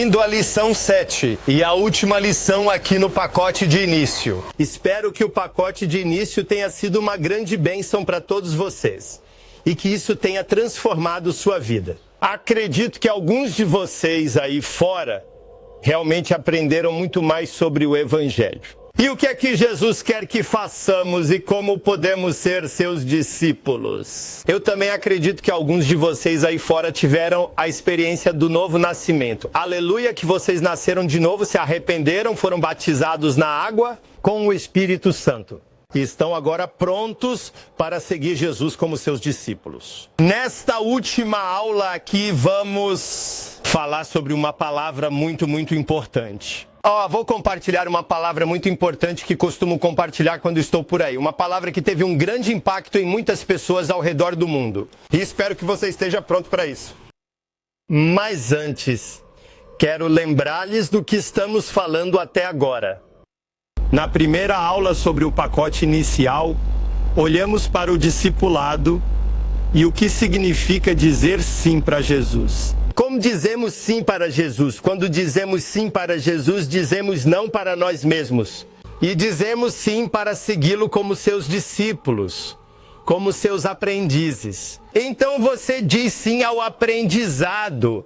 Bem-vindo à lição 7 e a última lição aqui no pacote de início. Espero que o pacote de início tenha sido uma grande bênção para todos vocês e que isso tenha transformado sua vida. Acredito que alguns de vocês aí fora realmente aprenderam muito mais sobre o Evangelho. E o que é que Jesus quer que façamos e como podemos ser seus discípulos? Eu também acredito que alguns de vocês aí fora tiveram a experiência do novo nascimento. Aleluia, que vocês nasceram de novo, se arrependeram, foram batizados na água com o Espírito Santo. E estão agora prontos para seguir Jesus como seus discípulos. Nesta última aula aqui vamos falar sobre uma palavra muito importante. Vou compartilhar uma palavra muito importante que costumo compartilhar quando estou por aí. Uma palavra que teve um grande impacto em muitas pessoas ao redor do mundo. E espero que você esteja pronto para isso. Mas antes, quero lembrar-lhes do que estamos falando até agora. Na primeira aula sobre o pacote inicial, olhamos para o discipulado e o que significa dizer sim para Jesus. Como dizemos sim para Jesus? Quando dizemos sim para Jesus, dizemos não para nós mesmos. E dizemos sim para segui-lo como seus discípulos, como seus aprendizes. Então você diz sim ao aprendizado,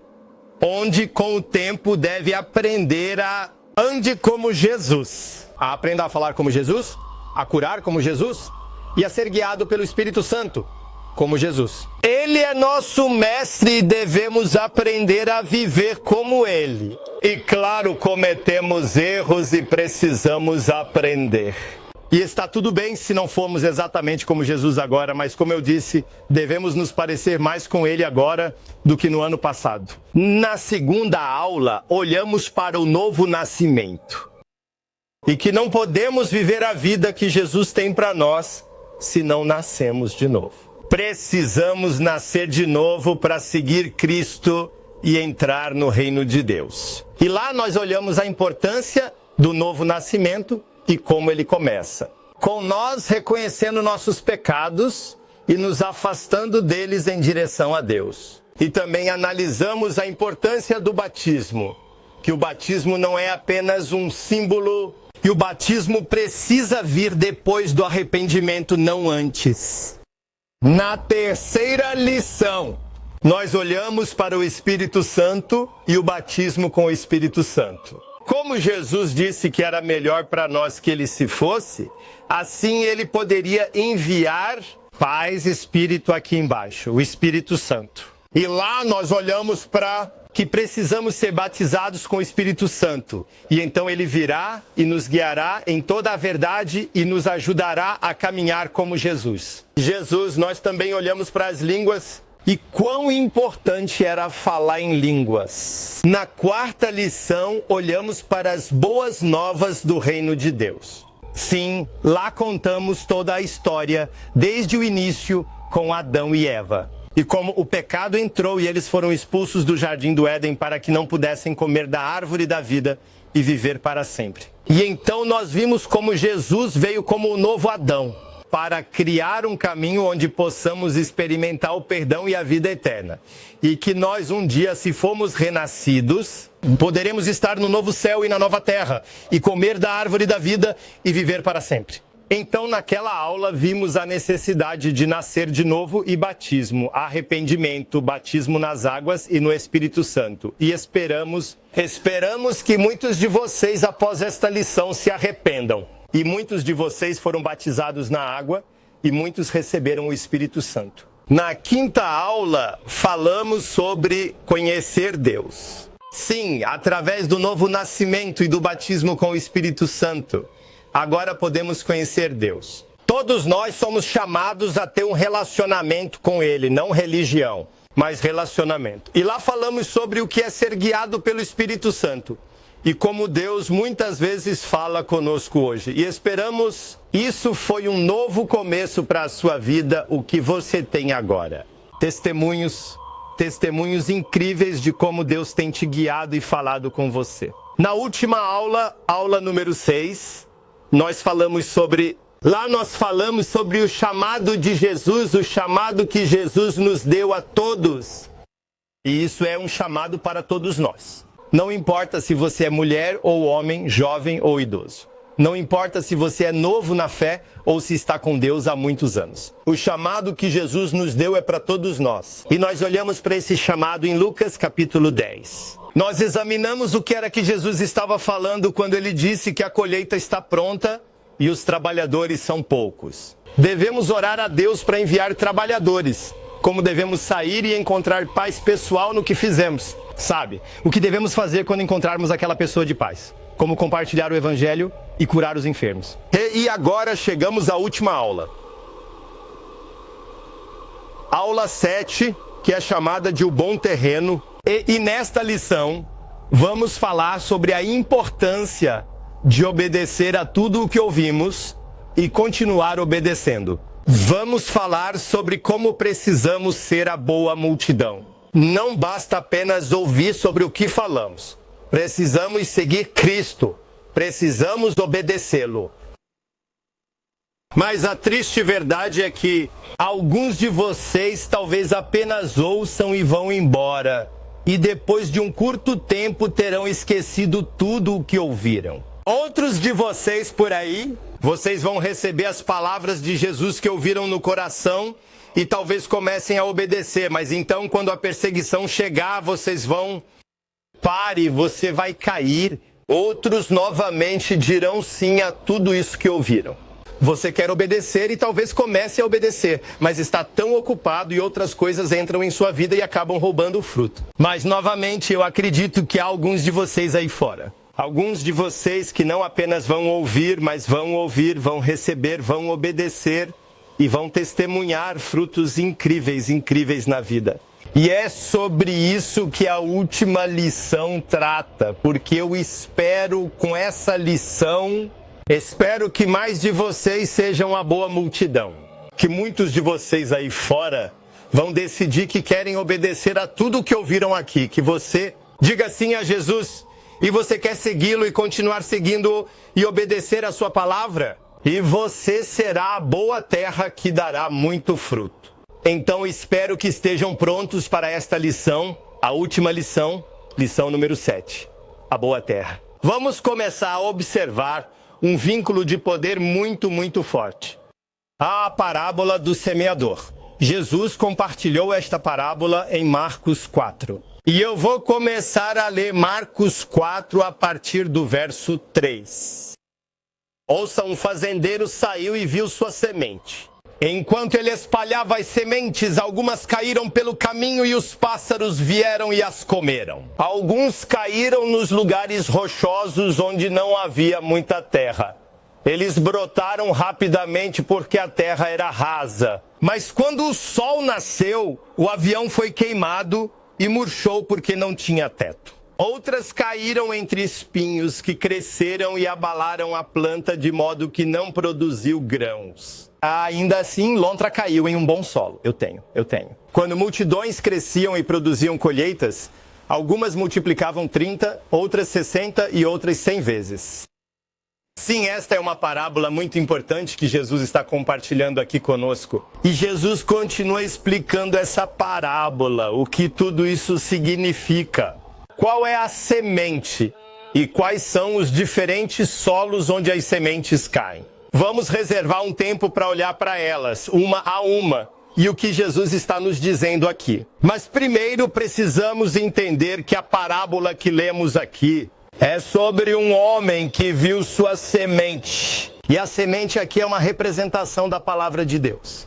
onde com o tempo deve aprender a ande como Jesus. A aprenda a falar como Jesus, a curar como Jesus e a ser guiado pelo Espírito Santo como Jesus. Ele é nosso mestre e devemos aprender a viver como ele. E claro, cometemos erros e precisamos aprender. E está tudo bem se não formos exatamente como Jesus agora, mas como eu disse, devemos nos parecer mais com ele agora do que no ano passado. Na segunda aula, olhamos para o novo nascimento. E que não podemos viver a vida que Jesus tem para nós se não nascemos de novo. Precisamos nascer de novo para seguir Cristo e entrar no reino de Deus. E lá nós olhamos a importância do novo nascimento e como ele começa. Com nós reconhecendo nossos pecados e nos afastando deles em direção a Deus. E também analisamos a importância do batismo. Que o batismo não é apenas um símbolo. E o batismo precisa vir depois do arrependimento, não antes. Na terceira lição, nós olhamos para o Espírito Santo e o batismo com o Espírito Santo. Como Jesus disse que era melhor para nós que ele se fosse, assim ele poderia enviar paz, Espírito aqui embaixo, o Espírito Santo. E lá nós olhamos para que precisamos ser batizados com o Espírito Santo. E então ele virá e nos guiará em toda a verdade e nos ajudará a caminhar como Jesus. Jesus, nós também olhamos para as línguas e quão importante era falar em línguas. Na quarta lição, olhamos para as boas novas do reino de Deus. Sim, lá contamos toda a história, desde o início, com Adão e Eva. E como o pecado entrou e eles foram expulsos do jardim do Éden para que não pudessem comer da árvore da vida e viver para sempre. E então nós vimos como Jesus veio como o novo Adão, para criar um caminho onde possamos experimentar o perdão e a vida eterna. E que nós um dia, se formos renascidos, poderemos estar no novo céu e na nova terra, e comer da árvore da vida e viver para sempre. Então, naquela aula, vimos a necessidade de nascer de novo e batismo, arrependimento, batismo nas águas e no Espírito Santo. E esperamos que muitos de vocês, após esta lição, se arrependam. E muitos de vocês foram batizados na água e muitos receberam o Espírito Santo. Na quinta aula, falamos sobre conhecer Deus. Sim, através do novo nascimento e do batismo com o Espírito Santo. Agora podemos conhecer Deus. Todos nós somos chamados a ter um relacionamento com Ele, não religião, mas relacionamento. E lá falamos sobre o que é ser guiado pelo Espírito Santo e como Deus muitas vezes fala conosco hoje. E esperamos, isso foi um novo começo para a sua vida, o que você tem agora. Testemunhos incríveis de como Deus tem te guiado e falado com você. Na última aula, aula número 6, nós falamos sobre o chamado de Jesus, o chamado que Jesus nos deu a todos. E isso é um chamado para todos nós. Não importa se você é mulher ou homem, jovem ou idoso. Não importa se você é novo na fé ou se está com Deus há muitos anos. O chamado que Jesus nos deu é para todos nós. E nós olhamos para esse chamado em Lucas capítulo 10. Nós examinamos o que era que Jesus estava falando quando ele disse que a colheita está pronta e os trabalhadores são poucos. Devemos orar a Deus para enviar trabalhadores. Como devemos sair e encontrar paz pessoal no que fizemos. Sabe, o que devemos fazer quando encontrarmos aquela pessoa de paz? Como compartilhar o evangelho e curar os enfermos. E agora chegamos à última aula. Aula 7, que é chamada de O Bom Terreno. E nesta lição, vamos falar sobre a importância de obedecer a tudo o que ouvimos e continuar obedecendo. Vamos falar sobre como precisamos ser a boa multidão. Não basta apenas ouvir sobre o que falamos. Precisamos seguir Cristo. Precisamos obedecê-lo. Mas a triste verdade é que alguns de vocês talvez apenas ouçam e vão embora. E depois de um curto tempo terão esquecido tudo o que ouviram. Outros de vocês por aí, vocês vão receber as palavras de Jesus que ouviram no coração e talvez comecem a obedecer. Mas então quando a perseguição chegar, vocês vão... Pare, você vai cair. Outros novamente dirão sim a tudo isso que ouviram. Você quer obedecer e talvez comece a obedecer, mas está tão ocupado e outras coisas entram em sua vida e acabam roubando o fruto. Mas novamente eu acredito que há alguns de vocês aí fora. Alguns de vocês que não apenas vão ouvir, mas vão ouvir, vão receber, vão obedecer e vão testemunhar frutos incríveis, incríveis na vida. E é sobre isso que a última lição trata, porque eu espero com essa lição, espero que mais de vocês sejam a boa multidão. Que muitos de vocês aí fora vão decidir que querem obedecer a tudo que ouviram aqui, que você diga sim a Jesus e você quer segui-lo e continuar seguindo e obedecer a sua palavra, e você será a boa terra que dará muito fruto. Então espero que estejam prontos para esta lição, a última lição, lição número 7, a boa terra. Vamos começar a observar um vínculo de poder muito, muito forte. A parábola do semeador. Jesus compartilhou esta parábola em Marcos 4. E eu vou começar a ler Marcos 4 a partir do verso 3. Ouça, um fazendeiro saiu e viu sua semente. Enquanto ele espalhava as sementes, algumas caíram pelo caminho e os pássaros vieram e as comeram. Alguns caíram nos lugares rochosos onde não havia muita terra. Eles brotaram rapidamente porque a terra era rasa. Mas quando o sol nasceu, o avião foi queimado e murchou porque não tinha teto. Outras caíram entre espinhos que cresceram e abalaram a planta de modo que não produziu grãos. Ainda assim, lontra caiu em um bom solo. Eu tenho. Quando multidões cresciam e produziam colheitas, algumas multiplicavam 30, outras 60 e outras 100 vezes. Sim, esta é uma parábola muito importante que Jesus está compartilhando aqui conosco. E Jesus continua explicando essa parábola, o que tudo isso significa. Qual é a semente e quais são os diferentes solos onde as sementes caem. Vamos reservar um tempo para olhar para elas, uma a uma, e o que Jesus está nos dizendo aqui. Mas primeiro precisamos entender que a parábola que lemos aqui é sobre um homem que viu sua semente. E a semente aqui é uma representação da palavra de Deus.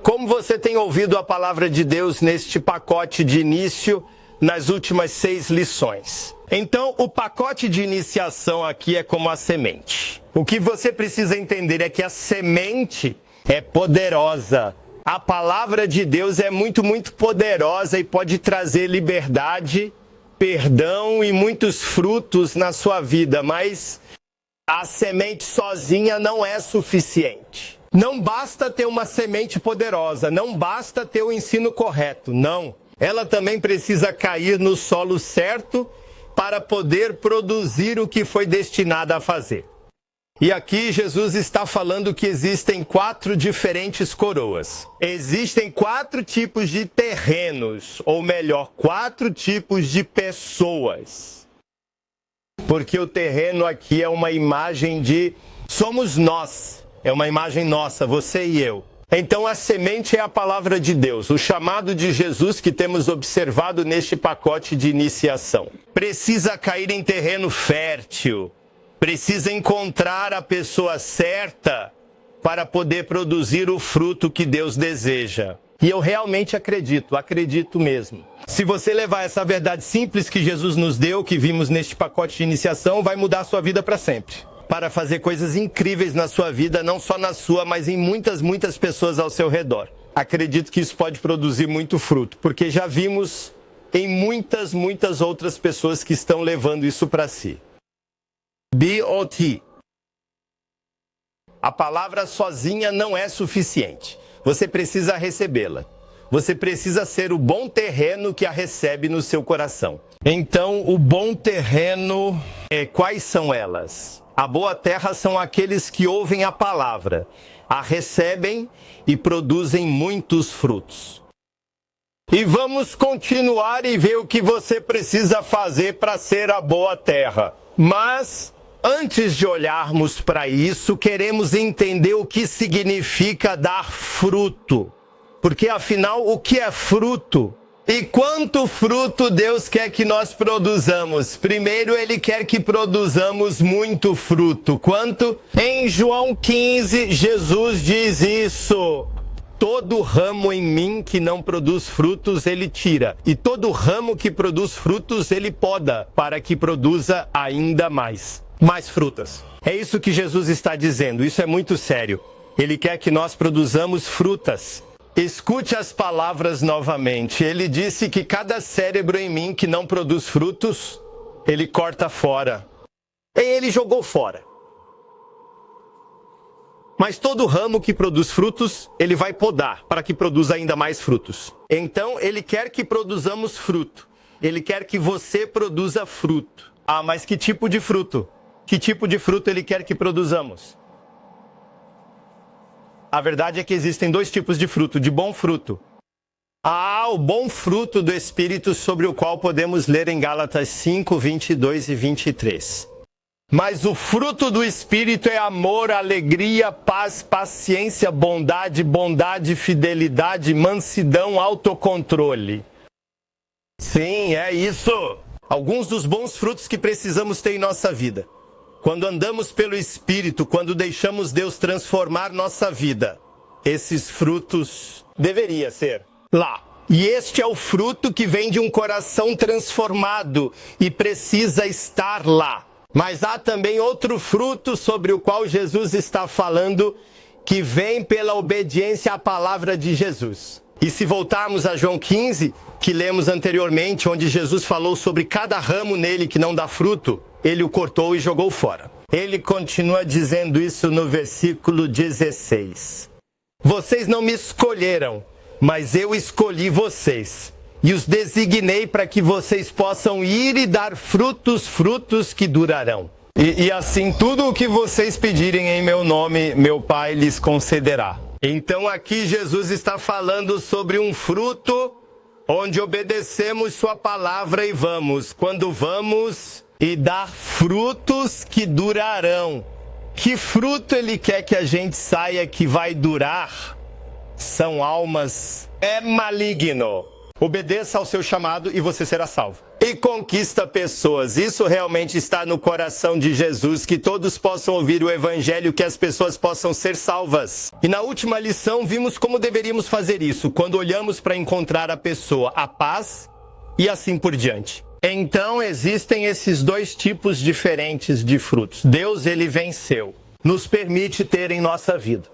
Como você tem ouvido a palavra de Deus neste pacote de início, nas últimas 6 lições. Então, o pacote de iniciação aqui é como a semente. O que você precisa entender é que a semente é poderosa. A palavra de Deus é muito, muito poderosa e pode trazer liberdade, perdão e muitos frutos na sua vida, mas a semente sozinha não é suficiente. Não basta ter uma semente poderosa, não basta ter o ensino correto, não. Ela também precisa cair no solo certo para poder produzir o que foi destinada a fazer. E aqui Jesus está falando que existem 4 diferentes coroas. Existem 4 tipos de terrenos, ou melhor, 4 tipos de pessoas. Porque o terreno aqui é uma imagem de somos nós. É uma imagem nossa, você e eu. Então a semente é a palavra de Deus, o chamado de Jesus que temos observado neste pacote de iniciação. Precisa cair em terreno fértil, precisa encontrar a pessoa certa para poder produzir o fruto que Deus deseja. E eu realmente acredito mesmo. Se você levar essa verdade simples que Jesus nos deu, que vimos neste pacote de iniciação, vai mudar a sua vida para sempre. Para fazer coisas incríveis na sua vida, não só na sua, mas em muitas pessoas ao seu redor. Acredito que isso pode produzir muito fruto, porque já vimos em muitas outras pessoas que estão levando isso para si. BOT. A palavra sozinha não é suficiente. Você precisa recebê-la. Você precisa ser o bom terreno que a recebe no seu coração. Então, o bom terreno, quais são elas? A boa terra são aqueles que ouvem a palavra, a recebem e produzem muitos frutos. E vamos continuar e ver o que você precisa fazer para ser a boa terra. Mas, antes de olharmos para isso, queremos entender o que significa dar fruto. Porque, afinal, o que é fruto? E quanto fruto Deus quer que nós produzamos? Primeiro, Ele quer que produzamos muito fruto. Quanto? Em João 15, Jesus diz isso. Todo ramo em mim que não produz frutos, Ele tira. E todo ramo que produz frutos, Ele poda, para que produza ainda mais frutas. É isso que Jesus está dizendo. Isso é muito sério. Ele quer que nós produzamos frutas. Escute as palavras novamente. Ele disse que cada cérebro em mim que não produz frutos, Ele corta fora. E Ele jogou fora. Mas todo ramo que produz frutos, Ele vai podar para que produza ainda mais frutos. Então, Ele quer que produzamos fruto. Ele quer que você produza fruto. Ah, mas que tipo de fruto? Que tipo de fruto Ele quer que produzamos? A verdade é que existem dois tipos de fruto, de bom fruto. O bom fruto do Espírito, sobre o qual podemos ler em Gálatas 5, 22 e 23. Mas o fruto do Espírito é amor, alegria, paz, paciência, bondade, fidelidade, mansidão, autocontrole. Sim, é isso. Alguns dos bons frutos que precisamos ter em nossa vida. Quando andamos pelo Espírito, quando deixamos Deus transformar nossa vida, esses frutos deveria ser lá. E este é o fruto que vem de um coração transformado e precisa estar lá. Mas há também outro fruto sobre o qual Jesus está falando, que vem pela obediência à palavra de Jesus. E se voltarmos a João 15, que lemos anteriormente, onde Jesus falou sobre cada ramo nele que não dá fruto, Ele o cortou e jogou fora. Ele continua dizendo isso no versículo 16. Vocês não me escolheram, mas eu escolhi vocês. E os designei para que vocês possam ir e dar frutos que durarão. E assim, tudo o que vocês pedirem em meu nome, meu Pai lhes concederá. Então aqui Jesus está falando sobre um fruto onde obedecemos sua palavra e vamos. Quando vamos e dar frutos que durarão. Que fruto Ele quer que a gente saia que vai durar? São almas. É maligno. Obedeça ao seu chamado e você será salvo. E conquista pessoas. Isso realmente está no coração de Jesus, que todos possam ouvir o Evangelho, que as pessoas possam ser salvas. E na última lição vimos como deveríamos fazer isso, quando olhamos para encontrar a pessoa, a paz e assim por diante. Então existem esses dois tipos diferentes de frutos. Deus, Ele venceu. Nos permite ter em nossa vida.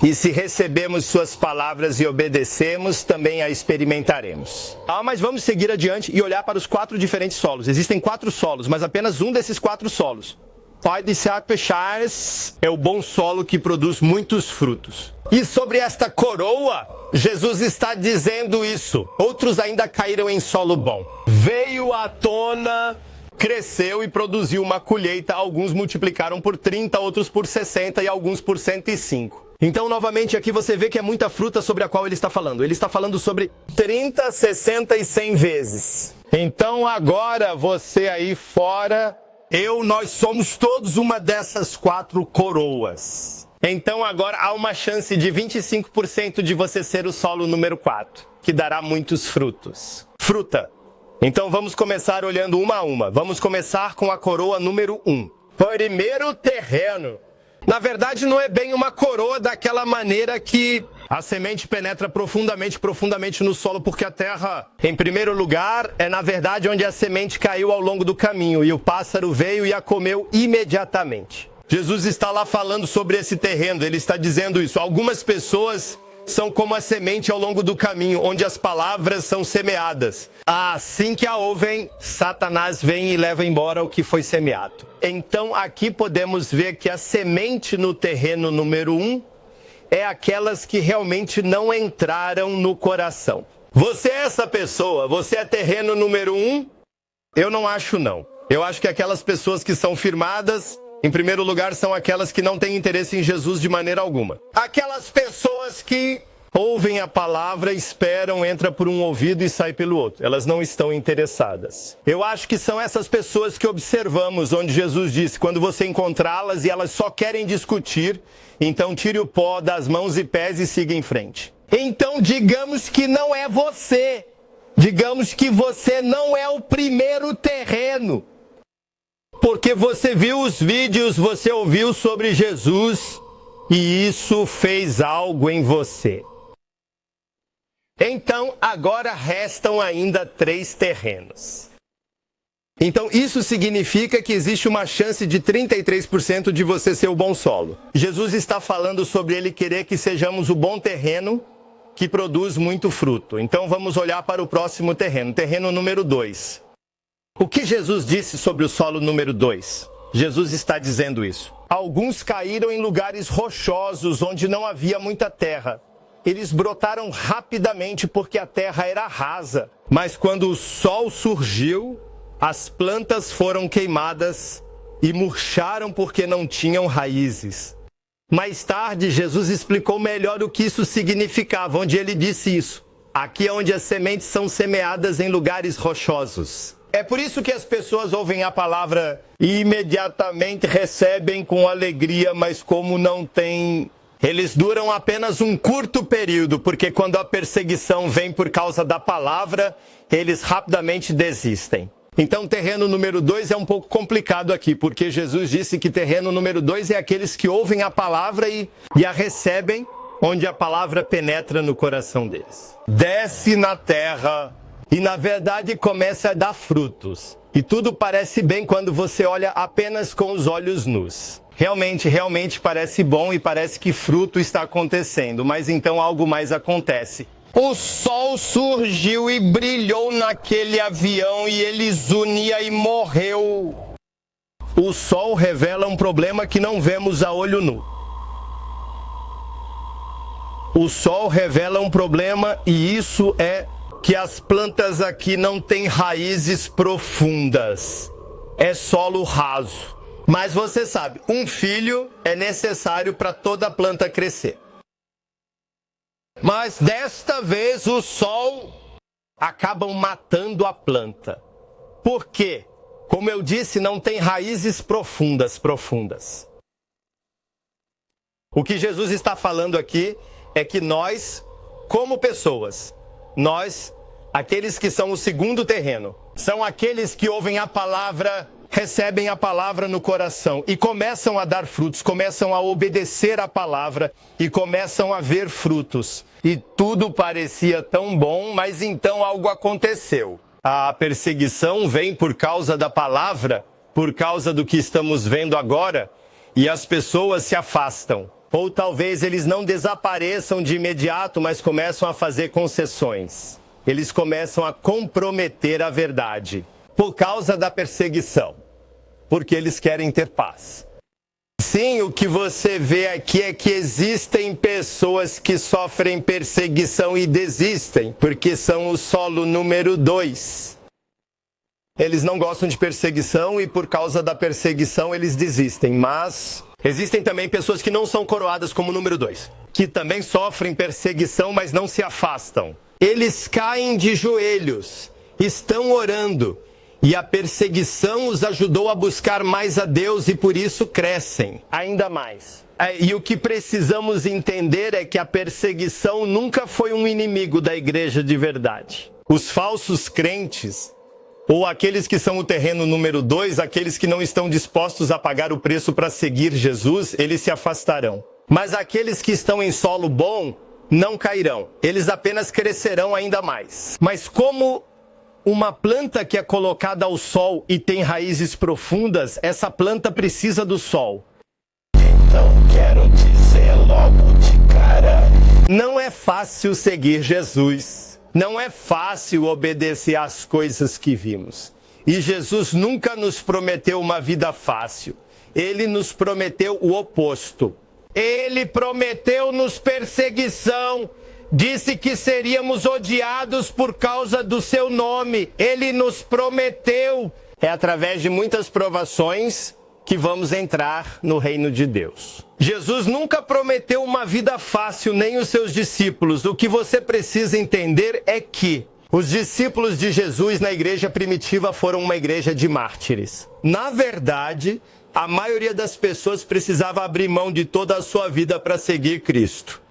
E se recebemos suas palavras e obedecemos, também a experimentaremos. Mas vamos seguir adiante e olhar para os 4 diferentes solos. Existem 4 solos, mas apenas um desses 4 solos. Pai de Sarpechars é o bom solo que produz muitos frutos. E sobre esta coroa, Jesus está dizendo isso. Outros ainda caíram em solo bom. Veio à tona, cresceu e produziu uma colheita. Alguns multiplicaram por 30, outros por 60 e alguns por 105. Então, novamente, aqui você vê que é muita fruta sobre a qual ele está falando. Ele está falando sobre 30, 60 e 100 vezes. Então, agora, você aí fora nós somos todos uma dessas 4 coroas. Então agora há uma chance de 25% de você ser o solo número 4, que dará muitos frutos. Fruta. Então vamos começar olhando uma a uma. Vamos começar com a coroa número 1. Primeiro terreno. Na verdade não é bem uma coroa daquela maneira que a semente penetra profundamente no solo, porque a terra, em primeiro lugar, é na verdade onde a semente caiu ao longo do caminho e o pássaro veio e a comeu imediatamente. Jesus está lá falando sobre esse terreno, ele está dizendo isso. Algumas pessoas são como a semente ao longo do caminho, onde as palavras são semeadas. Assim que a ouvem, Satanás vem e leva embora o que foi semeado. Então aqui podemos ver que a semente no terreno número 1 é aquelas que realmente não entraram no coração. Você é essa pessoa? Você é terreno número 1? Eu não acho não. Eu acho que aquelas pessoas que são firmadas, em primeiro lugar, são aquelas que não têm interesse em Jesus de maneira alguma. Aquelas pessoas que ouvem a palavra, esperam, entra por um ouvido e sai pelo outro. Elas não estão interessadas. Eu acho que são essas pessoas que observamos, onde Jesus disse, quando você encontrá-las e elas só querem discutir, então tire o pó das mãos e pés e siga em frente. Então digamos que não é você. Digamos que você não é o primeiro terreno. Porque você viu os vídeos, você ouviu sobre Jesus e isso fez algo em você. Então, agora restam ainda 3 terrenos. Então, isso significa que existe uma chance de 33% de você ser o bom solo. Jesus está falando sobre ele querer que sejamos o bom terreno que produz muito fruto. Então, vamos olhar para o próximo terreno, terreno número 2. O que Jesus disse sobre o solo número 2? Jesus está dizendo isso. Alguns caíram em lugares rochosos onde não havia muita terra. Eles brotaram rapidamente porque a terra era rasa. Mas quando o sol surgiu, as plantas foram queimadas e murcharam porque não tinham raízes. Mais tarde, Jesus explicou melhor o que isso significava, onde ele disse isso. Aqui é onde as sementes são semeadas em lugares rochosos. É por isso que as pessoas ouvem a palavra e imediatamente recebem com alegria, mas como não tem... Eles duram apenas um curto período, porque quando a perseguição vem por causa da palavra, eles rapidamente desistem. Então, terreno número 2 é um pouco complicado aqui, porque Jesus disse que terreno número 2 é aqueles que ouvem a palavra e a recebem, onde a palavra penetra no coração deles. Desce na terra... E na verdade começa a dar frutos. E tudo parece bem quando você olha apenas com os olhos nus. Realmente parece bom e parece que fruto está acontecendo. Mas então algo mais acontece. O sol surgiu e brilhou naquele avião e ele zunia e morreu. O sol revela um problema que não vemos a olho nu. O sol revela um problema e isso é... que as plantas aqui não têm raízes profundas. É solo raso. Mas você sabe, um filho é necessário para toda planta crescer. Mas desta vez o sol acaba matando a planta. Por quê? Como eu disse, não tem raízes profundas. O que Jesus está falando aqui é que nós, como pessoas, aqueles que são o segundo terreno, são aqueles que ouvem a palavra, recebem a palavra no coração e começam a dar frutos, começam a obedecer a palavra e começam a ver frutos. E tudo parecia tão bom, mas então algo aconteceu. A perseguição vem por causa da palavra, por causa do que estamos vendo agora, e as pessoas se afastam. Ou talvez eles não desapareçam de imediato, mas começam a fazer concessões. Eles começam a comprometer a verdade por causa da perseguição, porque eles querem ter paz. Sim, o que você vê aqui é que existem pessoas que sofrem perseguição e desistem, porque são o solo número 2. Eles não gostam de perseguição e por causa da perseguição eles desistem, mas... existem também pessoas que não são coroadas como número 2, que também sofrem perseguição, mas não se afastam. Eles caem de joelhos, estão orando, E a perseguição os ajudou a buscar mais a Deus e por isso crescem ainda mais. E o que precisamos entender é que a perseguição nunca foi um inimigo da igreja de verdade. Os falsos crentes, ou aqueles que são o terreno número 2, aqueles que não estão dispostos a pagar o preço para seguir Jesus, eles se afastarão. Mas aqueles que estão em solo bom não cairão, eles apenas crescerão ainda mais. Mas como uma planta que é colocada ao sol e tem raízes profundas, essa planta precisa do sol. Então quero dizer logo de cara, não é fácil seguir Jesus. Não é fácil obedecer às coisas que vimos. E Jesus nunca nos prometeu uma vida fácil. Ele nos prometeu o oposto. Ele prometeu-nos perseguição. Disse que seríamos odiados por causa do seu nome. Ele nos prometeu. É através de muitas provações que vamos entrar no reino de Deus. Jesus nunca prometeu uma vida fácil, nem os seus discípulos. O que você precisa entender é que os discípulos de Jesus na igreja primitiva foram uma igreja de mártires. Na verdade, a maioria das pessoas precisava abrir mão de toda a sua vida para seguir Cristo.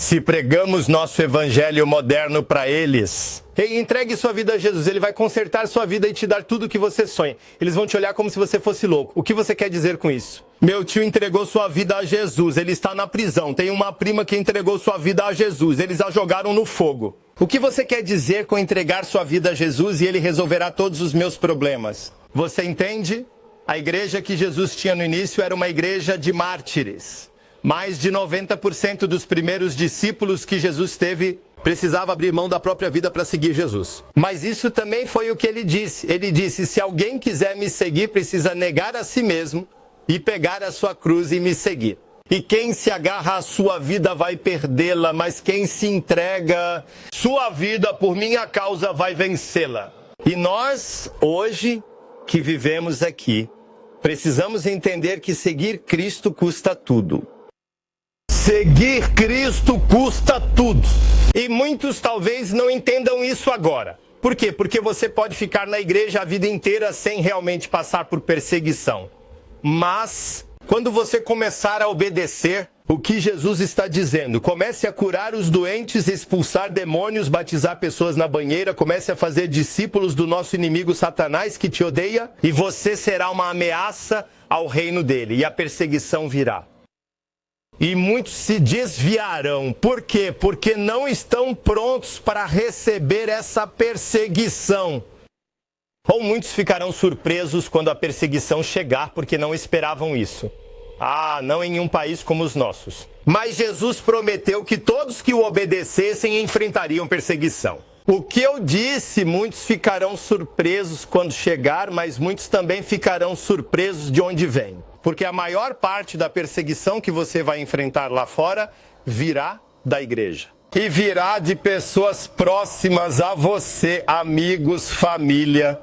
Se pregamos nosso evangelho moderno para eles, entregue sua vida a Jesus, ele vai consertar sua vida e te dar tudo o que você sonha. Eles vão te olhar como se você fosse louco. O que você quer dizer com isso? Meu tio entregou sua vida a Jesus, ele está na prisão. Tem uma prima que entregou sua vida a Jesus, eles a jogaram no fogo. O que você quer dizer com entregar sua vida a Jesus e ele resolverá todos os meus problemas? Você entende? A igreja que Jesus tinha no início era uma igreja de mártires. Mais de 90% dos primeiros discípulos que Jesus teve precisava abrir mão da própria vida para seguir Jesus. Mas isso também foi o que ele disse. Ele disse, se alguém quiser me seguir, precisa negar a si mesmo e pegar a sua cruz e me seguir. E quem se agarra à sua vida vai perdê-la, mas quem se entrega sua vida por minha causa vai vencê-la. E nós, hoje, que vivemos aqui, precisamos entender que seguir Cristo custa tudo. Seguir Cristo custa tudo. E muitos talvez não entendam isso agora. Por quê? Porque você pode ficar na igreja a vida inteira sem realmente passar por perseguição. Mas, quando você começar a obedecer o que Jesus está dizendo, comece a curar os doentes, expulsar demônios, batizar pessoas na banheira, comece a fazer discípulos do nosso inimigo Satanás que te odeia, e você será uma ameaça ao reino dele, e a perseguição virá. E muitos se desviarão. Por quê? Porque não estão prontos para receber essa perseguição. Ou muitos ficarão surpresos quando a perseguição chegar, porque não esperavam isso. Não em um país como os nossos. Mas Jesus prometeu que todos que o obedecessem enfrentariam perseguição. O que eu disse, muitos ficarão surpresos quando chegar, mas muitos também ficarão surpresos de onde vem. Porque a maior parte da perseguição que você vai enfrentar lá fora virá da igreja. E virá de pessoas próximas a você, amigos, família.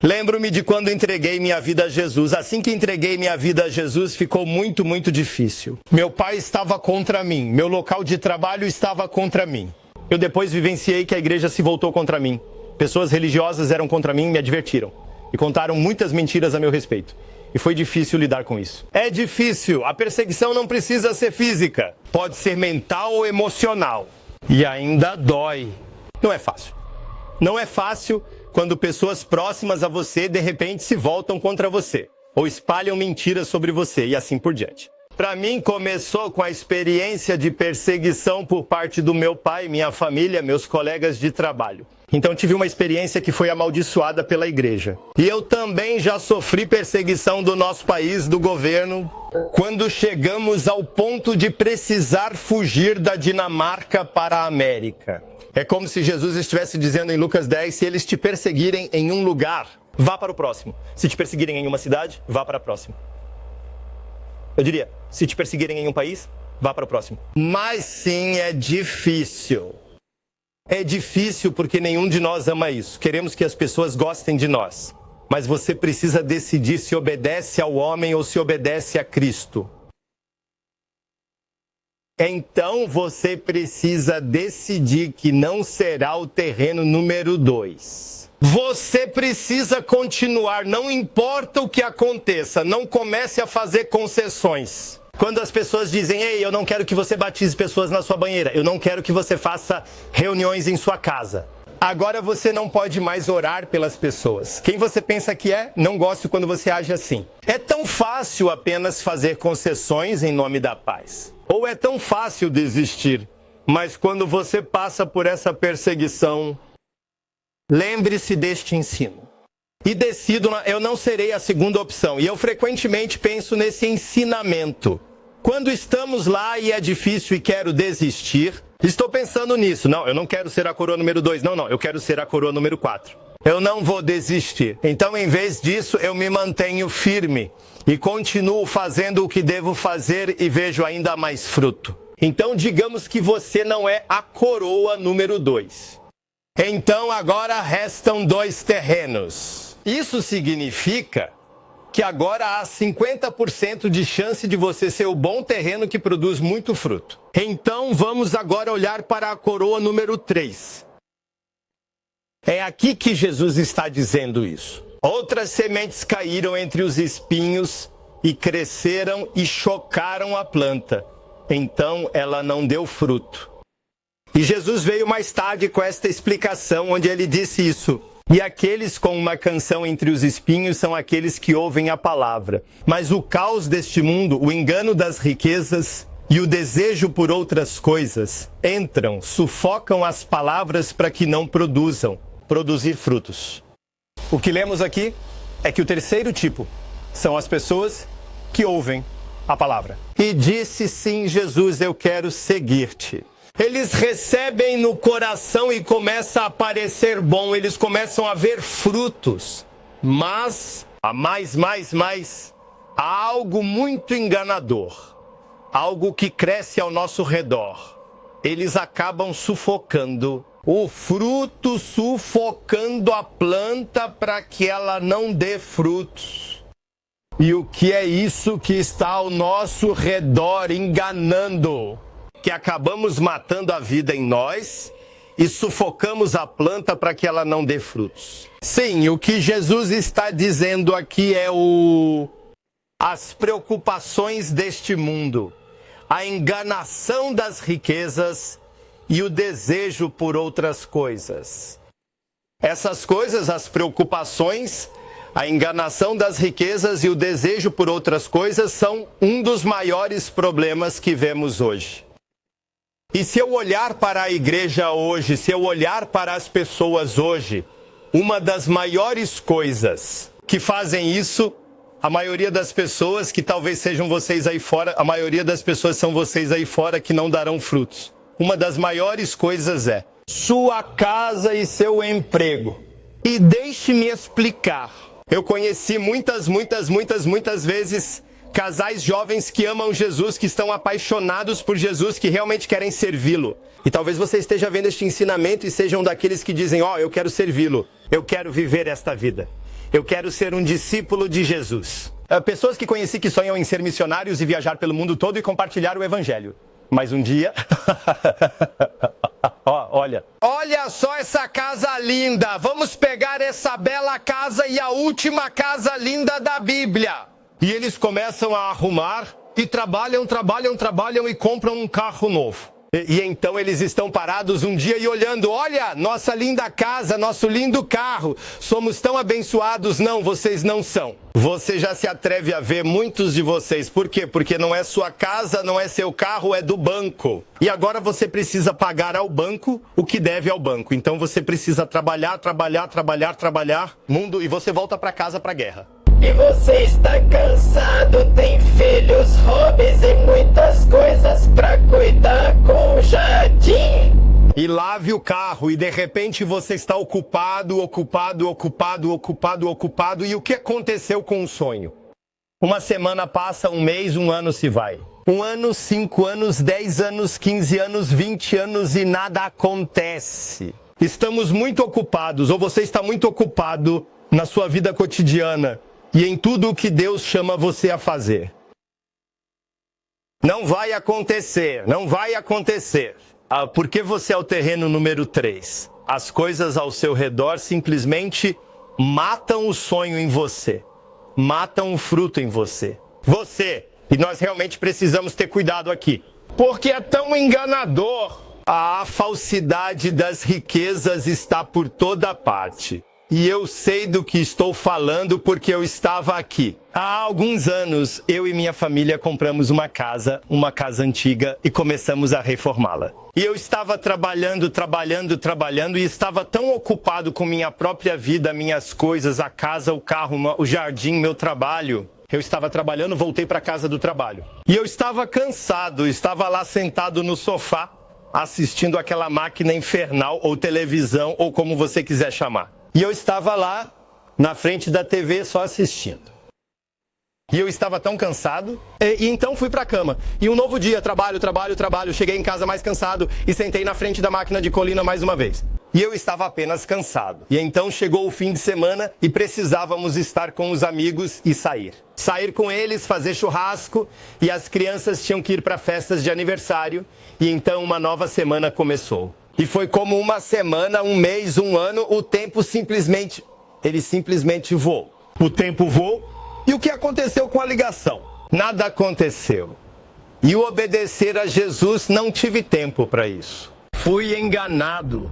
Lembro-me de quando entreguei minha vida a Jesus. Assim que entreguei minha vida a Jesus, ficou muito, muito difícil. Meu pai estava contra mim. Meu local de trabalho estava contra mim. Eu depois vivenciei que a igreja se voltou contra mim. Pessoas religiosas eram contra mim e me advertiram. E contaram muitas mentiras a meu respeito. E foi difícil lidar com isso. É difícil. A perseguição não precisa ser física. Pode ser mental ou emocional. E ainda dói. Não é fácil. Não é fácil quando pessoas próximas a você, de repente, se voltam contra você. Ou espalham mentiras sobre você e assim por diante. Para mim, começou com a experiência de perseguição por parte do meu pai, minha família, meus colegas de trabalho. Então tive uma experiência que foi amaldiçoada pela igreja. E eu também já sofri perseguição do nosso país, do governo, quando chegamos ao ponto de precisar fugir da Dinamarca para a América. É como se Jesus estivesse dizendo em Lucas 10, se eles te perseguirem em um lugar, vá para o próximo. Se te perseguirem em uma cidade, vá para a próxima. Eu diria, se te perseguirem em um país, vá para o próximo. Mas sim, é difícil. É difícil porque nenhum de nós ama isso. Queremos que as pessoas gostem de nós. Mas você precisa decidir se obedece ao homem ou se obedece a Cristo. Então você precisa decidir que não será o terreno número 2. Você precisa continuar, não importa o que aconteça, não comece a fazer concessões. Quando as pessoas dizem, ei, eu não quero que você batize pessoas na sua banheira, eu não quero que você faça reuniões em sua casa. Agora você não pode mais orar pelas pessoas. Quem você pensa que é? Não gosto quando você age assim. É tão fácil apenas fazer concessões em nome da paz. Ou é tão fácil desistir. Mas quando você passa por essa perseguição, lembre-se deste ensino. E decido, eu não serei a segunda opção. E eu frequentemente penso nesse ensinamento. Quando estamos lá e é difícil e quero desistir, estou pensando nisso. Não, eu não quero ser a coroa número 2. Não, eu quero ser a coroa número 4. Eu não vou desistir. Então, em vez disso, eu me mantenho firme e continuo fazendo o que devo fazer e vejo ainda mais fruto. Então, digamos que você não é a coroa número 2. Então, agora restam 2 terrenos. Isso significa que agora há 50% de chance de você ser o bom terreno que produz muito fruto. Então, vamos agora olhar para a coroa número 3. É aqui que Jesus está dizendo isso. Outras sementes caíram entre os espinhos e cresceram e chocaram a planta. Então, ela não deu fruto. E Jesus veio mais tarde com esta explicação, onde ele disse isso. E aqueles com uma canção entre os espinhos são aqueles que ouvem a palavra. Mas o caos deste mundo, o engano das riquezas e o desejo por outras coisas entram, sufocam as palavras para que não produzir frutos. O que lemos aqui é que o terceiro tipo são as pessoas que ouvem a palavra. E disse sim, Jesus, eu quero seguir-te. Eles recebem no coração e começa a parecer bom, eles começam a ver frutos. Mas, há algo muito enganador, algo que cresce ao nosso redor. Eles acabam sufocando o fruto, sufocando a planta para que ela não dê frutos. E o que é isso que está ao nosso redor enganando? Que acabamos matando a vida em nós e sufocamos a planta para que ela não dê frutos. Sim, o que Jesus está dizendo aqui é as preocupações deste mundo, a enganação das riquezas e o desejo por outras coisas. Essas coisas, as preocupações, a enganação das riquezas e o desejo por outras coisas são um dos maiores problemas que vemos hoje. E se eu olhar para a igreja hoje, se eu olhar para as pessoas hoje, uma das maiores coisas que fazem isso, a maioria das pessoas, que talvez sejam vocês aí fora, a maioria das pessoas são vocês aí fora que não darão frutos. Uma das maiores coisas é sua casa e seu emprego. E deixe-me explicar. Eu conheci muitas vezes casais jovens que amam Jesus, que estão apaixonados por Jesus, que realmente querem servi-lo. E talvez você esteja vendo este ensinamento e sejam daqueles que dizem, eu quero servi-lo, eu quero viver esta vida, eu quero ser um discípulo de Jesus. Pessoas que conheci que sonham em ser missionários e viajar pelo mundo todo e compartilhar o evangelho. Mas um dia... Olha só essa casa linda, vamos pegar essa bela casa e a última casa linda da Bíblia. E eles começam a arrumar e trabalham e compram um carro novo. E então eles estão parados um dia e olhando, olha, nossa linda casa, nosso lindo carro, somos tão abençoados. Não, vocês não são. Você já se atreve a ver muitos de vocês. Por quê? Porque não é sua casa, não é seu carro, é do banco. E agora você precisa pagar ao banco o que deve ao banco. Então você precisa trabalhar, mundo, e você volta para casa para a guerra. E você está cansado, tem filhos, hobbies e muitas coisas pra cuidar com o jardim. E lave o carro e de repente você está ocupado. E o que aconteceu com o sonho? Uma semana passa, um mês, um ano se vai. 1 ano, 5 anos, 10 anos, 15 anos, 20 anos e nada acontece. Estamos muito ocupados, ou você está muito ocupado na sua vida cotidiana. E em tudo o que Deus chama você a fazer. Não vai acontecer. Porque você é o terreno número 3. As coisas ao seu redor simplesmente matam o sonho em você, matam o fruto em você. E nós realmente precisamos ter cuidado aqui, porque é tão enganador. A falsidade das riquezas está por toda parte. E eu sei do que estou falando porque eu estava aqui. Há alguns anos, eu e minha família compramos uma casa antiga e começamos a reformá-la. E eu estava trabalhando e estava tão ocupado com minha própria vida, minhas coisas, a casa, o carro, o jardim, meu trabalho. Eu estava trabalhando, voltei para a casa do trabalho. E eu estava cansado, estava lá sentado no sofá, assistindo aquela máquina infernal, ou televisão, ou como você quiser chamar. E eu estava lá, na frente da TV, só assistindo. E eu estava tão cansado, e então fui para a cama. E um novo dia, trabalho. Cheguei em casa mais cansado e sentei na frente da máquina de colina mais uma vez. E eu estava apenas cansado. E então chegou o fim de semana e precisávamos estar com os amigos e sair. Sair com eles, fazer churrasco, e as crianças tinham que ir para festas de aniversário. E então uma nova semana começou. E foi como uma semana, um mês, um ano, o tempo simplesmente voou. O tempo voou. E o que aconteceu com a ligação? Nada aconteceu. E o obedecer a Jesus, não tive tempo para isso. Fui enganado.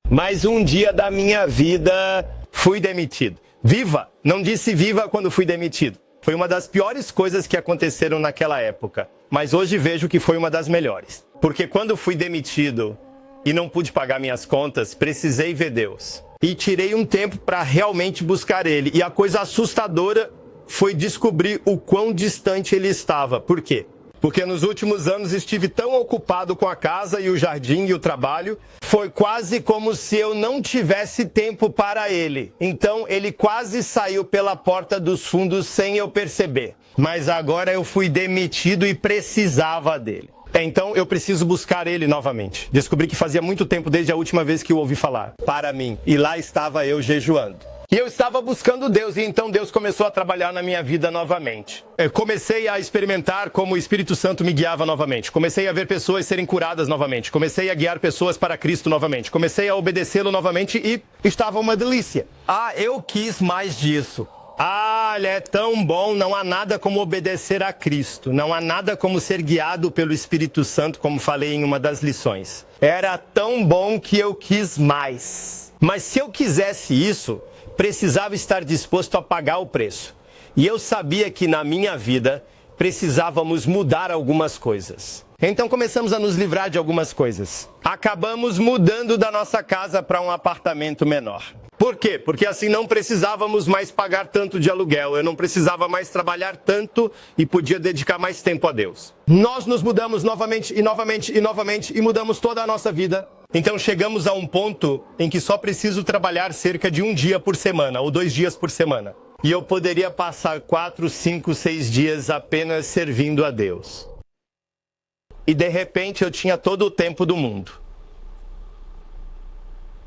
Mas um dia da minha vida, fui demitido. Viva! Não disse viva quando fui demitido. Foi uma das piores coisas que aconteceram naquela época. Mas hoje vejo que foi uma das melhores. Porque quando fui demitido e não pude pagar minhas contas, precisei ver Deus. E tirei um tempo para realmente buscar Ele. E a coisa assustadora foi descobrir o quão distante Ele estava. Por quê? Porque nos últimos anos estive tão ocupado com a casa e o jardim e o trabalho, foi quase como se eu não tivesse tempo para Ele. Então Ele quase saiu pela porta dos fundos sem eu perceber. Mas agora eu fui demitido e precisava dele. Então eu preciso buscar Ele novamente. Descobri que fazia muito tempo desde a última vez que o ouvi falar para mim. E lá estava eu jejuando. E eu estava buscando Deus, e então Deus começou a trabalhar na minha vida novamente. Eu comecei a experimentar como o Espírito Santo me guiava novamente. Comecei a ver pessoas serem curadas novamente. Comecei a guiar pessoas para Cristo novamente. Comecei a obedecê-lo novamente e estava uma delícia. Eu quis mais disso. Ele é tão bom, não há nada como obedecer a Cristo. Não há nada como ser guiado pelo Espírito Santo, como falei em uma das lições. Era tão bom que eu quis mais. Mas se eu quisesse isso, precisava estar disposto a pagar o preço. E eu sabia que na minha vida precisávamos mudar algumas coisas. Então começamos a nos livrar de algumas coisas. Acabamos mudando da nossa casa para um apartamento menor. Por quê? Porque assim não precisávamos mais pagar tanto de aluguel, eu não precisava mais trabalhar tanto e podia dedicar mais tempo a Deus. Nós nos mudamos novamente e mudamos toda a nossa vida. Então chegamos a um ponto em que só preciso trabalhar cerca de um dia por semana ou 2 dias por semana. E eu poderia passar 4, 5, 6 dias apenas servindo a Deus. E de repente eu tinha todo o tempo do mundo.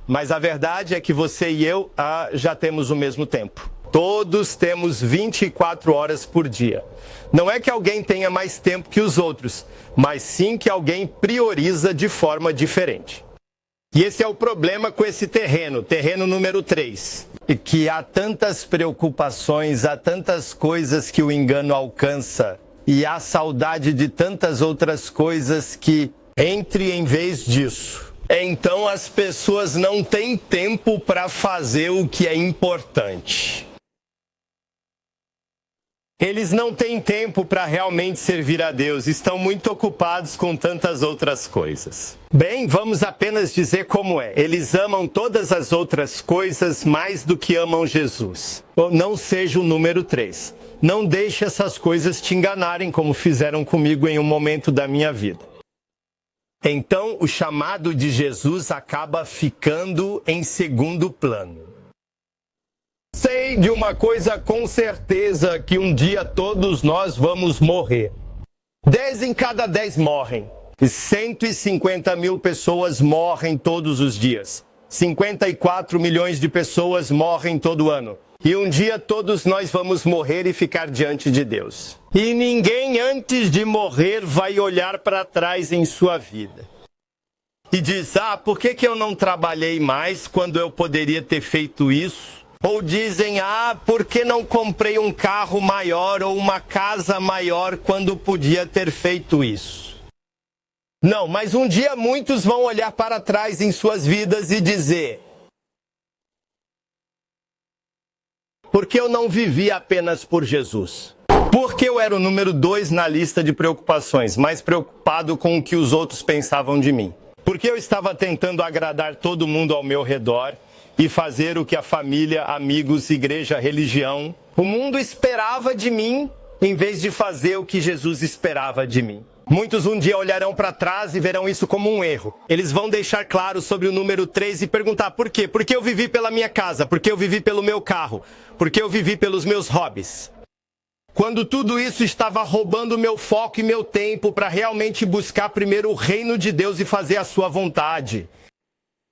Mas a verdade é que você e eu já temos o mesmo tempo. Todos temos 24 horas por dia. Não é que alguém tenha mais tempo que os outros, mas sim que alguém prioriza de forma diferente. E esse é o problema com esse terreno número 3. E que há tantas preocupações, há tantas coisas que o engano alcança. E há saudade de tantas outras coisas que entre em vez disso. Então as pessoas não têm tempo para fazer o que é importante. Eles não têm tempo para realmente servir a Deus, estão muito ocupados com tantas outras coisas. Bem, vamos apenas dizer como é. Eles amam todas as outras coisas mais do que amam Jesus. Não seja o número 3. Não deixe essas coisas te enganarem como fizeram comigo em um momento da minha vida. Então, o chamado de Jesus acaba ficando em segundo plano. Sei de uma coisa com certeza, que um dia todos nós vamos morrer. 10 em cada 10 morrem. E 150 mil pessoas morrem todos os dias. 54 milhões de pessoas morrem todo ano. E um dia todos nós vamos morrer e ficar diante de Deus. E ninguém antes de morrer vai olhar para trás em sua vida. e diz, por que eu não trabalhei mais quando eu poderia ter feito isso? Ou dizem, por que não comprei um carro maior ou uma casa maior quando podia ter feito isso? Não, mas um dia muitos vão olhar para trás em suas vidas e dizer, porque eu não vivi apenas por Jesus. Porque eu era o número 2 na lista de preocupações, mais preocupado com o que os outros pensavam de mim. Porque eu estava tentando agradar todo mundo ao meu redor e fazer o que a família, amigos, igreja, religião, o mundo esperava de mim, em vez de fazer o que Jesus esperava de mim. Muitos um dia olharão para trás e verão isso como um erro. Eles vão deixar claro sobre o número 3 e perguntar por quê? Porque eu vivi pela minha casa, porque eu vivi pelo meu carro, porque eu vivi pelos meus hobbies. Quando tudo isso estava roubando meu foco e meu tempo para realmente buscar primeiro o reino de Deus e fazer a sua vontade.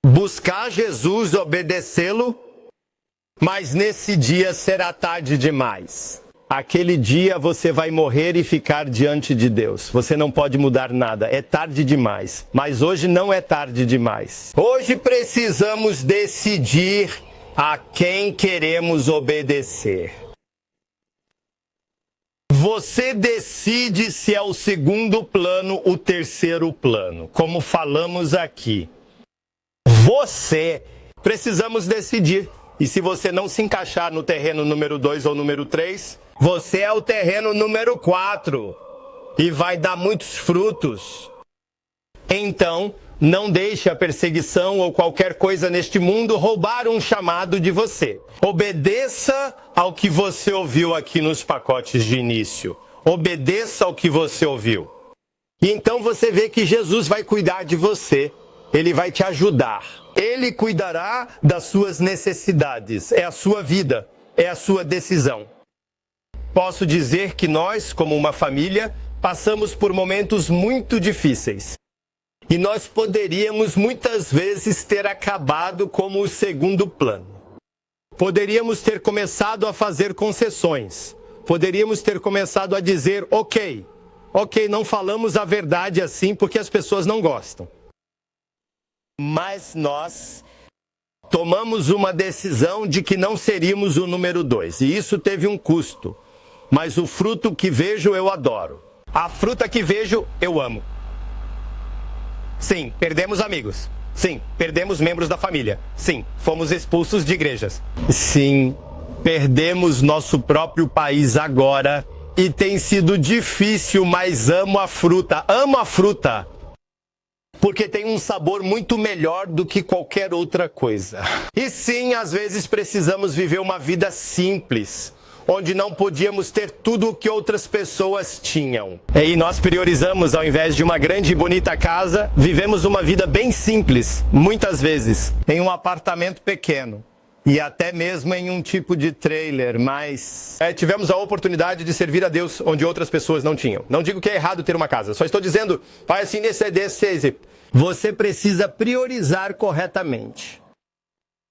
Buscar Jesus, obedecê-lo, mas nesse dia será tarde demais. Aquele dia você vai morrer e ficar diante de Deus. Você não pode mudar nada. É tarde demais. Mas hoje não é tarde demais. Hoje precisamos decidir a quem queremos obedecer. Você decide se é o segundo plano, o terceiro plano. Como falamos aqui. Precisamos decidir. E se você não se encaixar no terreno número 2 ou número 3, você é o terreno número 4 e vai dar muitos frutos. Então, não deixe a perseguição ou qualquer coisa neste mundo roubar um chamado de você. Obedeça ao que você ouviu aqui nos pacotes de início. Obedeça ao que você ouviu. E então você vê que Jesus vai cuidar de você. Ele vai te ajudar. Ele cuidará das suas necessidades. É a sua vida. É a sua decisão. Posso dizer que nós, como uma família, passamos por momentos muito difíceis. E nós poderíamos muitas vezes ter acabado como o segundo plano. Poderíamos ter começado a fazer concessões. Poderíamos ter começado a dizer, ok, não falamos a verdade assim porque as pessoas não gostam. Mas nós tomamos uma decisão de que não seríamos o número 2. E isso teve um custo. Mas o fruto que vejo eu adoro. A fruta que vejo eu amo. Sim, perdemos amigos. Sim, perdemos membros da família. Sim, fomos expulsos de igrejas. Sim, perdemos nosso próprio país agora. E tem sido difícil, mas amo a fruta. Amo a fruta. Porque tem um sabor muito melhor do que qualquer outra coisa. E sim, às vezes precisamos viver uma vida simples, onde não podíamos ter tudo o que outras pessoas tinham. E nós priorizamos, ao invés de uma grande e bonita casa, vivemos uma vida bem simples, muitas vezes, em um apartamento pequeno. E até mesmo em um tipo de trailer, mas tivemos a oportunidade de servir a Deus onde outras pessoas não tinham. Não digo que é errado ter uma casa, só estou dizendo, pai, assim, você precisa priorizar corretamente.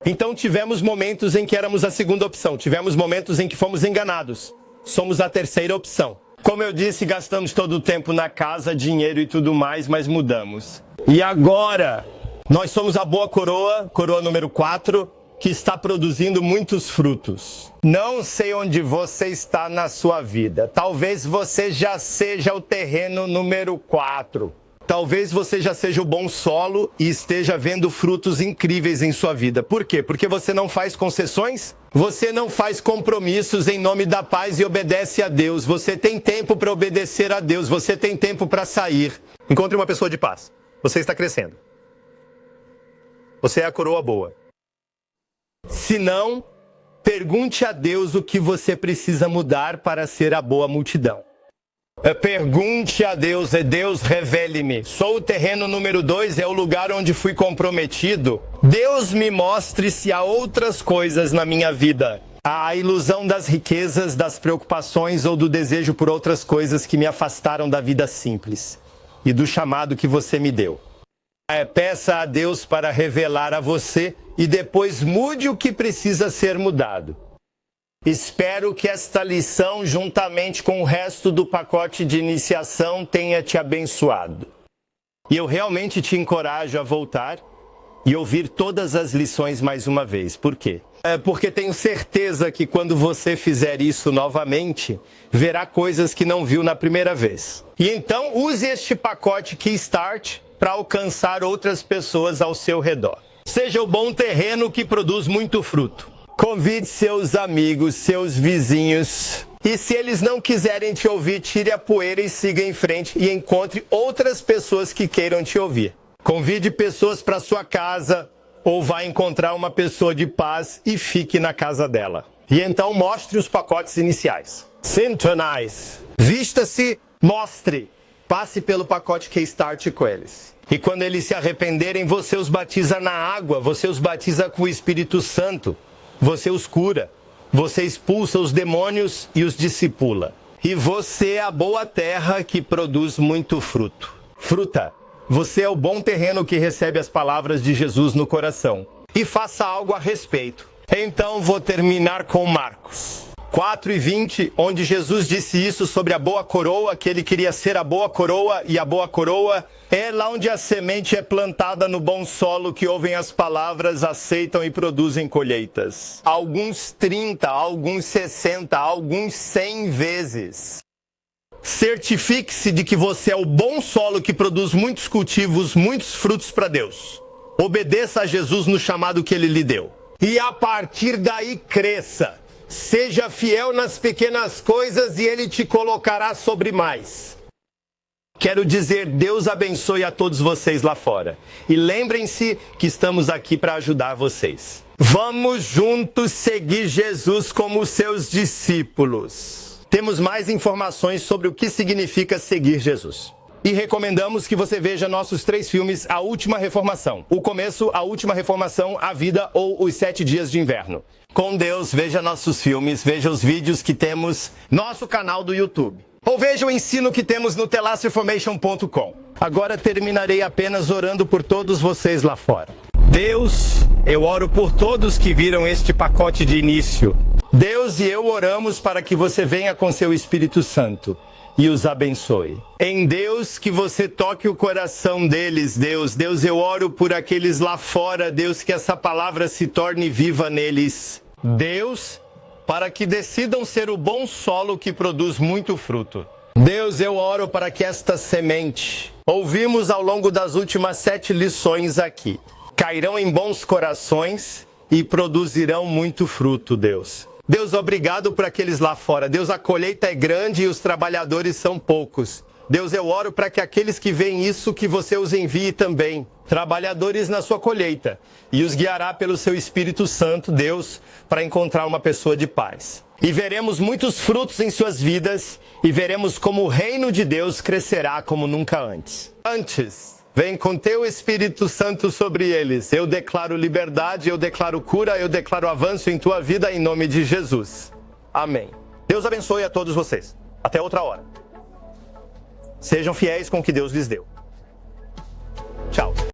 Então tivemos momentos em que éramos a segunda opção, tivemos momentos em que fomos enganados. Somos a terceira opção. Como eu disse, gastamos todo o tempo na casa, dinheiro e tudo mais, mas mudamos. E agora, nós somos a boa coroa, coroa número 4, que está produzindo muitos frutos. Não sei onde você está na sua vida. Talvez você já seja o terreno número 4. Talvez você já seja o bom solo e esteja vendo frutos incríveis em sua vida. Por quê? Porque você não faz concessões? Você não faz compromissos em nome da paz e obedece a Deus. Você tem tempo para obedecer a Deus. Você tem tempo para sair. Encontre uma pessoa de paz. Você está crescendo. Você é a coroa boa. Se não, pergunte a Deus o que você precisa mudar para ser a boa multidão. Pergunte a Deus, Deus revele-me. Sou o terreno número 2, é o lugar onde fui comprometido. Deus me mostre se há outras coisas na minha vida. A ilusão das riquezas, das preocupações ou do desejo por outras coisas que me afastaram da vida simples e do chamado que você me deu. Peça a Deus para revelar a você e depois mude o que precisa ser mudado. Espero que esta lição, juntamente com o resto do pacote de iniciação, tenha te abençoado. E eu realmente te encorajo a voltar e ouvir todas as lições mais uma vez. Por quê? Porque tenho certeza que quando você fizer isso novamente, verá coisas que não viu na primeira vez. E então use este pacote Keystart para alcançar outras pessoas ao seu redor. Seja o bom terreno que produz muito fruto. Convide seus amigos, seus vizinhos. E se eles não quiserem te ouvir, tire a poeira e siga em frente e encontre outras pessoas que queiram te ouvir. Convide pessoas para sua casa ou vá encontrar uma pessoa de paz e fique na casa dela. E então mostre os pacotes iniciais. Syntonize. Vista-se, mostre. Passe pelo pacote Keystart com eles. E quando eles se arrependerem, você os batiza na água, você os batiza com o Espírito Santo. Você os cura. Você expulsa os demônios e os discipula. E você é a boa terra que produz muito fruto. Fruta. Você é o bom terreno que recebe as palavras de Jesus no coração. E faça algo a respeito. Então vou terminar com Marcos 4:20, onde Jesus disse isso sobre a boa coroa, que ele queria ser a boa coroa, e a boa coroa é lá onde a semente é plantada no bom solo, que ouvem as palavras, aceitam e produzem colheitas. Alguns 30, alguns 60, alguns 100 vezes. Certifique-se de que você é o bom solo que produz muitos cultivos, muitos frutos para Deus. Obedeça a Jesus no chamado que ele lhe deu. E a partir daí cresça. Seja fiel nas pequenas coisas e ele te colocará sobre mais. Quero dizer, Deus abençoe a todos vocês lá fora. E lembrem-se que estamos aqui para ajudar vocês. Vamos juntos seguir Jesus como seus discípulos. Temos mais informações sobre o que significa seguir Jesus. E recomendamos que você veja nossos 3 filmes, A Última Reformação, O Começo, A Última Reformação, A Vida ou Os 7 Dias de Inverno. Com Deus, veja nossos filmes, veja os vídeos que temos no nosso canal do YouTube. Ou veja o ensino que temos no telasreformation.com. Agora terminarei apenas orando por todos vocês lá fora. Deus, eu oro por todos que viram este pacote de início. Deus e eu oramos para que você venha com seu Espírito Santo e os abençoe. Em Deus, que você toque o coração deles, Deus. Deus, eu oro por aqueles lá fora, Deus, que essa palavra se torne viva neles. Deus, para que decidam ser o bom solo que produz muito fruto. Deus, eu oro para que esta semente, ouvimos ao longo das últimas 7 lições aqui, cairão em bons corações e produzirão muito fruto, Deus. Deus, obrigado por aqueles lá fora. Deus, a colheita é grande e os trabalhadores são poucos. Deus, eu oro para que aqueles que veem isso, que você os envie também, trabalhadores na sua colheita, e os guiará pelo seu Espírito Santo, Deus, para encontrar uma pessoa de paz. E veremos muitos frutos em suas vidas, e veremos como o reino de Deus crescerá como nunca antes. Vem com teu Espírito Santo sobre eles. Eu declaro liberdade, eu declaro cura, eu declaro avanço em tua vida em nome de Jesus. Amém. Deus abençoe a todos vocês. Até outra hora. Sejam fiéis com o que Deus lhes deu.